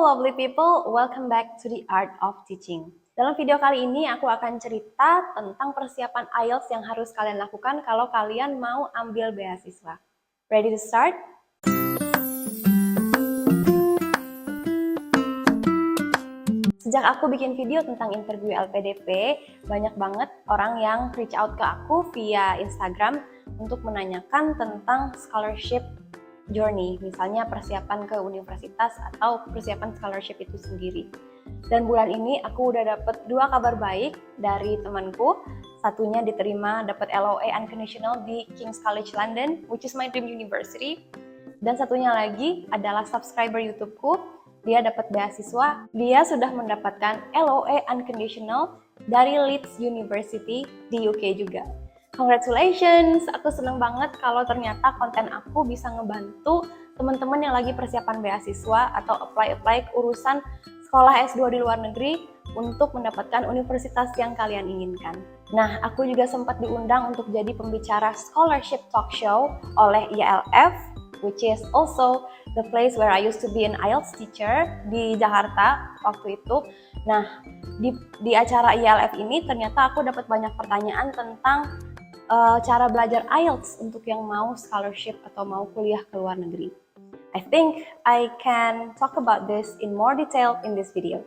lovely people, welcome back to the Art of Teaching. Dalam video kali ini aku akan cerita tentang persiapan IELTS yang harus kalian lakukan kalau kalian mau ambil beasiswa. Ready to start? Sejak aku bikin video tentang interview LPDP, banyak banget orang yang reach out ke aku via Instagram untuk menanyakan tentang scholarship journey, misalnya persiapan ke universitas atau persiapan scholarship itu sendiri. Dan bulan ini aku udah dapet 2 kabar baik dari temanku. Satunya diterima dapat LOA Unconditional di King's College London, which is my dream university. Dan satunya lagi adalah subscriber YouTubeku. Dia dapat beasiswa. Dia sudah mendapatkan LOA Unconditional dari Leeds University di UK juga. Congratulations, aku seneng banget kalau ternyata konten aku bisa ngebantu teman-teman yang lagi persiapan beasiswa atau apply urusan sekolah S2 di luar negeri untuk mendapatkan universitas yang kalian inginkan. Nah, aku juga sempat diundang untuk jadi pembicara scholarship talk show oleh ILF, which is also the place where I used to be an IELTS teacher di Jakarta waktu itu. Nah, di acara ILF ini ternyata aku dapat banyak pertanyaan tentang cara belajar IELTS untuk yang mau scholarship atau mau kuliah ke luar negeri. I think I can talk about this in more detail in this video.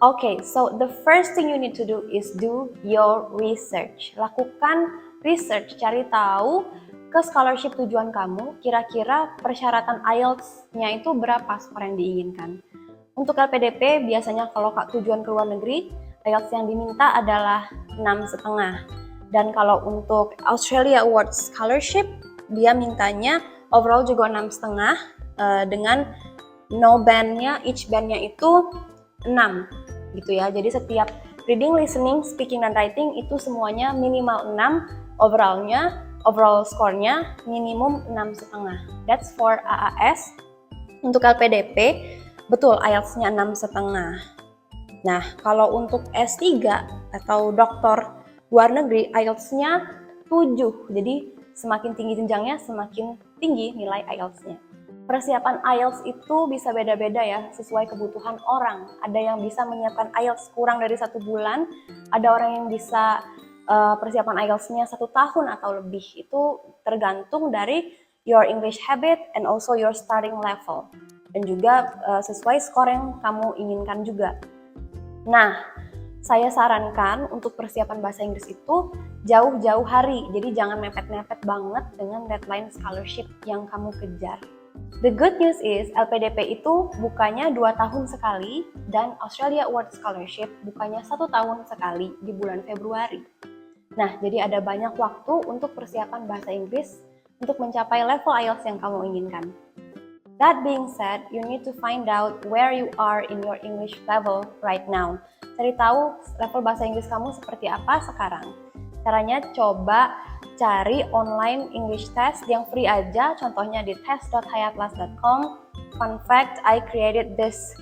Okay, so the first thing you need to do is do your research. Lakukan research, cari tahu ke scholarship tujuan kamu, kira-kira persyaratan IELTS-nya itu berapa skor yang diinginkan. Untuk LPDP, biasanya kalau tujuan ke luar negeri, IELTS yang diminta adalah 6,5. Dan kalau untuk Australia Awards Scholarship, dia mintanya overall juga 6,5 dengan no bandnya, each bandnya itu 6 gitu ya. Jadi setiap reading, listening, speaking, dan writing itu semuanya minimal 6, overall skornya minimum 6,5. That's for AAS. Untuk LPDP, betul IELTS-nya 6,5. Nah, kalau untuk S3 atau doktor luar negeri, IELTS-nya 7. Jadi semakin tinggi jenjangnya, semakin tinggi nilai IELTS-nya. Persiapan IELTS itu bisa beda-beda ya, sesuai kebutuhan orang. Ada yang bisa menyiapkan IELTS kurang dari 1 bulan, ada orang yang bisa persiapan IELTS-nya 1 tahun atau lebih. Itu tergantung dari your English habit and also your starting level. Dan juga sesuai skor yang kamu inginkan juga. Nah, saya sarankan untuk persiapan bahasa Inggris itu jauh-jauh hari, jadi jangan mepet-mepet banget dengan deadline scholarship yang kamu kejar. The good news is LPDP itu bukanya 2 tahun sekali dan Australia Award Scholarship bukanya 1 tahun sekali di bulan Februari. Nah, jadi ada banyak waktu untuk persiapan bahasa Inggris untuk mencapai level IELTS yang kamu inginkan. That being said, you need to find out where you are in your English level right now. Cari tahu level bahasa Inggris kamu seperti apa sekarang. Caranya coba cari online English test yang free aja, contohnya di test.hayatlas.com. Fun fact, I created this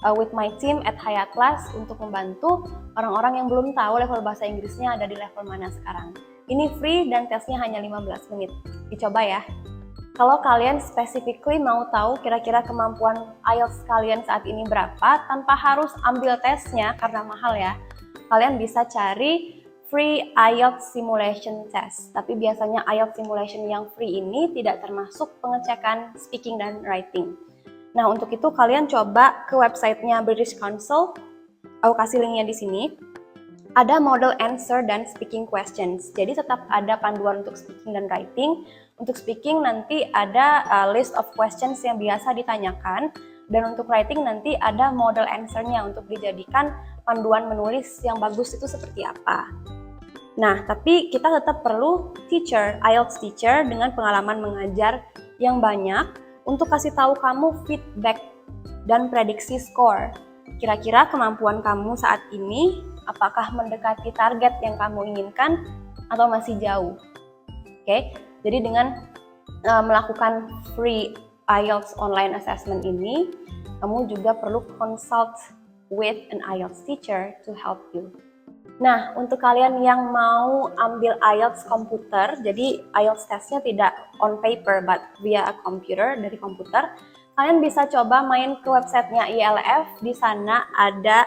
with my team at Hayatlas untuk membantu orang-orang yang belum tahu level bahasa Inggrisnya ada di level mana sekarang. Ini free dan tesnya hanya 15 menit. Dicoba ya. Kalau kalian specifically mau tahu kira-kira kemampuan IELTS kalian saat ini berapa, tanpa harus ambil tesnya karena mahal ya, kalian bisa cari free IELTS simulation test. Tapi biasanya IELTS simulation yang free ini tidak termasuk pengecekan speaking dan writing. Nah, untuk itu kalian coba ke websitenya British Council. Aku kasih linknya di sini. Ada model answer dan speaking questions. Jadi tetap ada panduan untuk speaking dan writing. Untuk speaking nanti ada list of questions yang biasa ditanyakan. Dan untuk writing nanti ada model answer-nya untuk dijadikan panduan menulis yang bagus itu seperti apa. Nah, tapi kita tetap perlu teacher, IELTS teacher dengan pengalaman mengajar yang banyak untuk kasih tahu kamu feedback dan prediksi skor. Kira-kira kemampuan kamu saat ini apakah mendekati target yang kamu inginkan atau masih jauh? Oke, jadi dengan melakukan free IELTS online assessment ini, kamu juga perlu consult with an IELTS teacher to help you. Nah, untuk kalian yang mau ambil IELTS komputer, jadi IELTS testnya tidak on paper but via a computer, dari komputer, Kalian bisa coba main ke websitenya ILF, di sana ada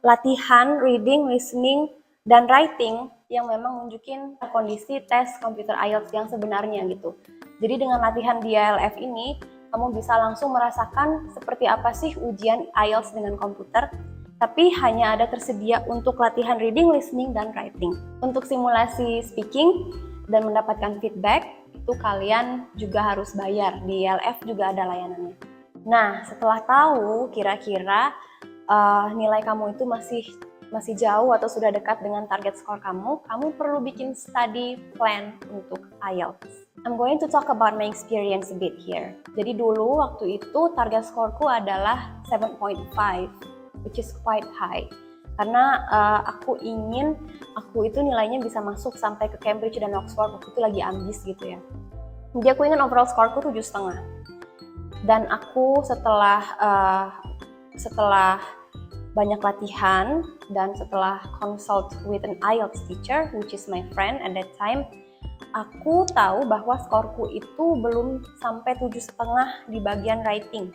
latihan reading, listening, dan writing yang memang nunjukin kondisi tes komputer IELTS yang sebenarnya gitu. Jadi dengan latihan di ILF ini, kamu bisa langsung merasakan seperti apa sih ujian IELTS dengan komputer, tapi hanya ada tersedia untuk latihan reading, listening, dan writing. Untuk simulasi speaking dan mendapatkan feedback, itu kalian juga harus bayar. Di ILF juga ada layanannya. Nah, setelah tahu kira-kira nilai kamu itu masih jauh atau sudah dekat dengan target skor kamu perlu bikin study plan untuk IELTS. I'm going to talk about my experience a bit here. Jadi dulu waktu itu target skorku adalah 7.5, which is quite high. Karena aku itu nilainya bisa masuk sampai ke Cambridge dan Oxford, waktu itu lagi ambis gitu ya. Jadi aku ingin overall skorku 7,5. Dan aku setelah banyak latihan dan setelah consult with an IELTS teacher, which is my friend at that time, aku tahu bahwa skorku itu belum sampai 7,5 di bagian writing.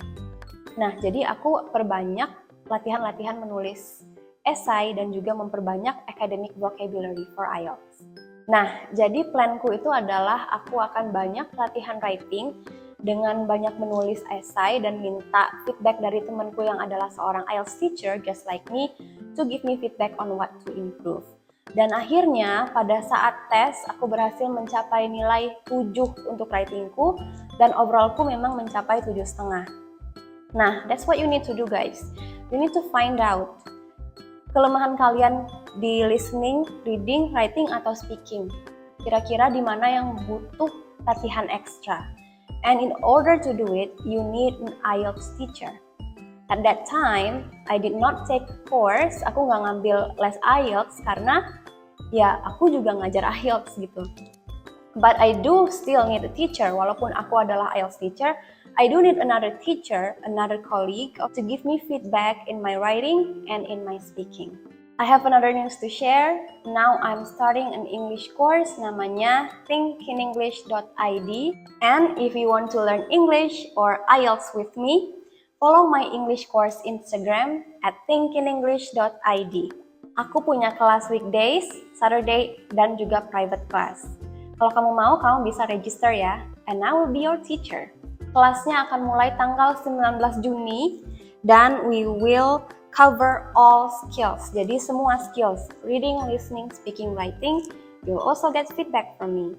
Nah, jadi aku perbanyak latihan-latihan menulis esai dan juga memperbanyak academic vocabulary for IELTS. Nah, jadi planku itu adalah aku akan banyak latihan writing dengan banyak menulis esai dan minta feedback dari temanku yang adalah seorang IELTS teacher just like me to give me feedback on what to improve. Dan akhirnya pada saat tes aku berhasil mencapai nilai 7 untuk writingku dan overallku memang mencapai 7,5. Nah, that's what you need to do guys. You need to find out kelemahan kalian di listening, reading, writing, atau speaking. Kira-kira di mana yang butuh latihan ekstra. And in order to do it, you need an IELTS teacher. At that time, I did not take course, aku nggak ngambil les IELTS karena ya aku juga ngajar IELTS gitu. But I do still need a teacher, walaupun aku adalah IELTS teacher, I do need another teacher, another colleague to give me feedback in my writing and in my speaking. I have another news to share. Now I'm starting an English course namanya thinkinenglish.id. And if you want to learn English or IELTS with me, follow my English course Instagram at thinkinenglish.id. Aku punya kelas weekdays, Saturday, dan juga private class. Kalau kamu mau, kamu bisa register ya. And I will be your teacher. Kelasnya akan mulai tanggal 19 Juni dan we will cover all skills. Jadi semua skills, reading, listening, speaking, writing, you'll also get feedback from me.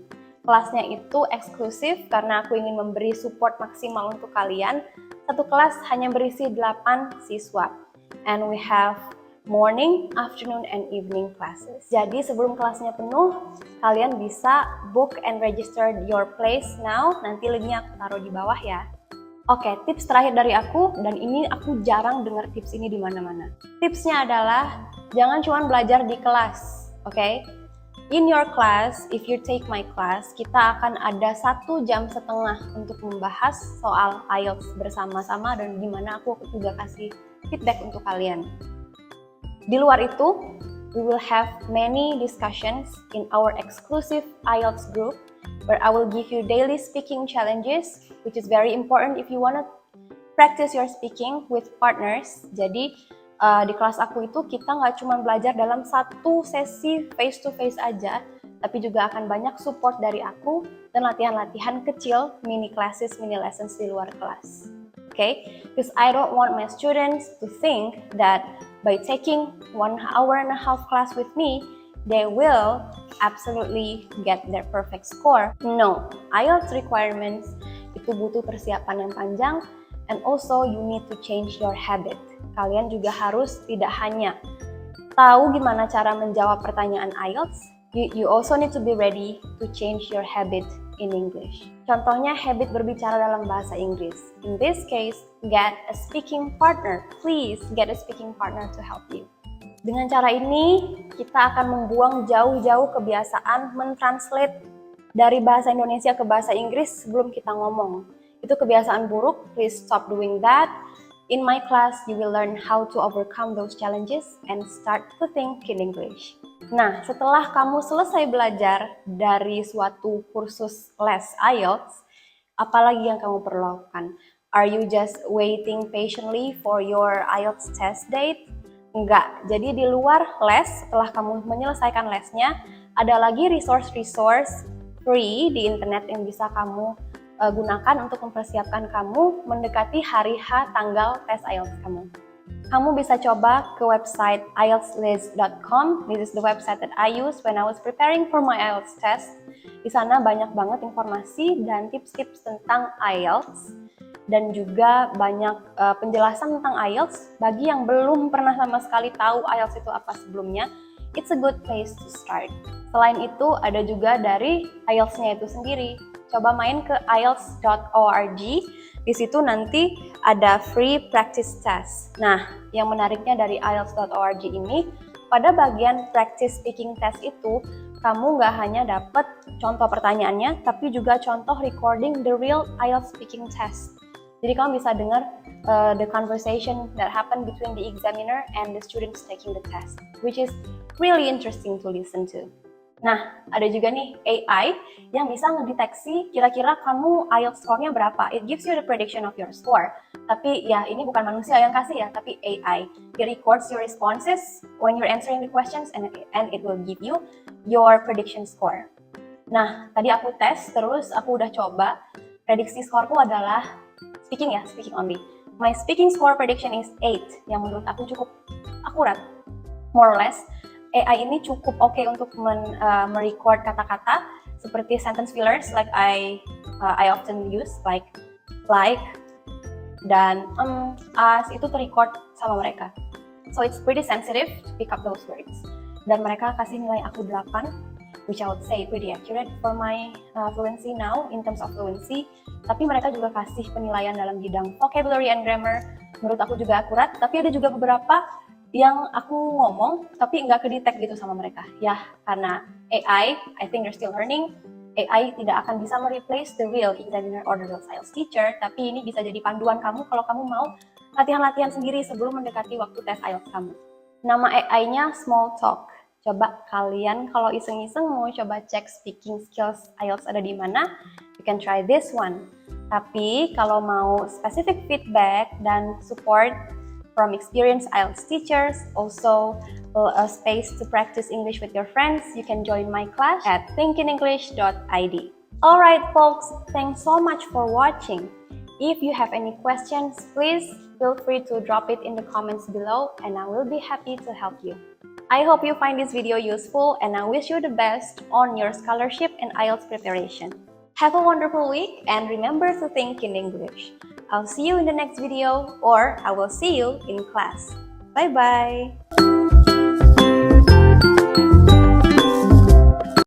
Kelasnya itu eksklusif karena aku ingin memberi support maksimal untuk kalian. Satu kelas hanya berisi 8 siswa. And we have morning, afternoon, and evening classes. Jadi sebelum kelasnya penuh, kalian bisa book and register your place now. Nanti linknya aku taruh di bawah ya. Oke, tips terakhir dari aku, dan ini aku jarang dengar tips ini di mana-mana. Tipsnya adalah, jangan cuma belajar di kelas, oke? In your class, if you take my class, kita akan ada 1,5 jam untuk membahas soal IELTS bersama-sama, dan di mana aku juga kasih feedback untuk kalian. Di luar itu, we will have many discussions in our exclusive IELTS group, where I will give you daily speaking challenges, which is very important if you want to practice your speaking with partners. Jadi di kelas aku itu kita nggak cuma belajar dalam satu sesi face to face aja, tapi juga akan banyak support dari aku dan latihan-latihan kecil, mini classes, mini lessons di luar kelas. Okay? Because I don't want my students to think that by taking 1.5 hour class with me, they will absolutely get their perfect score. No, IELTS requirements itu butuh persiapan yang panjang, and also you need to change your habit. Kalian juga harus tidak hanya tahu gimana cara menjawab pertanyaan IELTS, you also need to be ready to change your habit in English. Contohnya habit berbicara dalam bahasa Inggris. In this case, get a speaking partner. Please get a speaking partner to help you. Dengan cara ini, kita akan membuang jauh-jauh kebiasaan mentranslate dari bahasa Indonesia ke bahasa Inggris sebelum kita ngomong. Itu kebiasaan buruk, please stop doing that. In my class, you will learn how to overcome those challenges and start to think in English. Nah, setelah kamu selesai belajar dari suatu kursus les IELTS, apalagi yang kamu perlu lakukan? Are you just waiting patiently for your IELTS test date? Enggak. Jadi di luar les, setelah kamu menyelesaikan lesnya, ada lagi resource-resource free di internet yang bisa kamu gunakan untuk mempersiapkan kamu mendekati hari H tanggal tes IELTS kamu. Kamu bisa coba ke website ieltslist.com. This is the website that I use when I was preparing for my IELTS test. Di sana banyak banget informasi dan tips-tips tentang IELTS dan juga banyak penjelasan tentang IELTS bagi yang belum pernah sama sekali tahu IELTS itu apa sebelumnya. It's a good place to start. Selain itu ada juga dari IELTS-nya itu sendiri. Coba main ke ielts.org. Di situ nanti ada free practice test. Nah, yang menariknya dari ielts.org ini, pada bagian practice speaking test itu, kamu nggak hanya dapat contoh pertanyaannya, tapi juga contoh recording the real IELTS speaking test. Jadi kamu bisa dengar the conversation that happened between the examiner and the students taking the test, which is really interesting to listen to. Nah, ada juga nih AI yang bisa ngedeteksi kira-kira kamu IELTS score-nya berapa. It gives you the prediction of your score. Tapi ya ini bukan manusia yang kasih ya, tapi AI. It records your responses when you're answering the questions and it will give you your prediction score. Nah, tadi aku tes, terus aku udah coba. Prediksi skorku adalah, speaking only. My speaking score prediction is 8, yang menurut aku cukup akurat, more or less. AI ini cukup oke untuk merecord kata-kata seperti sentence fillers like I often use like dan as itu terrecord sama mereka. So it's pretty sensitive to pick up those words. Dan mereka kasih nilai aku 8, which I would say pretty accurate for my fluency now in terms of fluency. Tapi mereka juga kasih penilaian dalam bidang vocabulary and grammar. Menurut aku juga akurat, tapi ada juga beberapa yang aku ngomong tapi nggak kedetek gitu sama mereka. Ya, karena AI, I think they're still learning. AI tidak akan bisa mereplace the real examiner or the real IELTS teacher, tapi ini bisa jadi panduan kamu kalau kamu mau latihan-latihan sendiri sebelum mendekati waktu tes IELTS kamu. Nama AI-nya Small Talk. Coba kalian kalau iseng-iseng mau coba cek speaking skills IELTS ada di mana, you can try this one. Tapi kalau mau specific feedback dan support from experienced IELTS teachers, also a space to practice English with your friends, you can join my class at thinkinenglish.id. Alright folks, thanks so much for watching. If you have any questions, please feel free to drop it in the comments below and I will be happy to help you. I hope you find this video useful and I wish you the best on your scholarship and IELTS preparation. Have a wonderful week and remember to think in English. I'll see you in the next video or I will see you in class. Bye bye!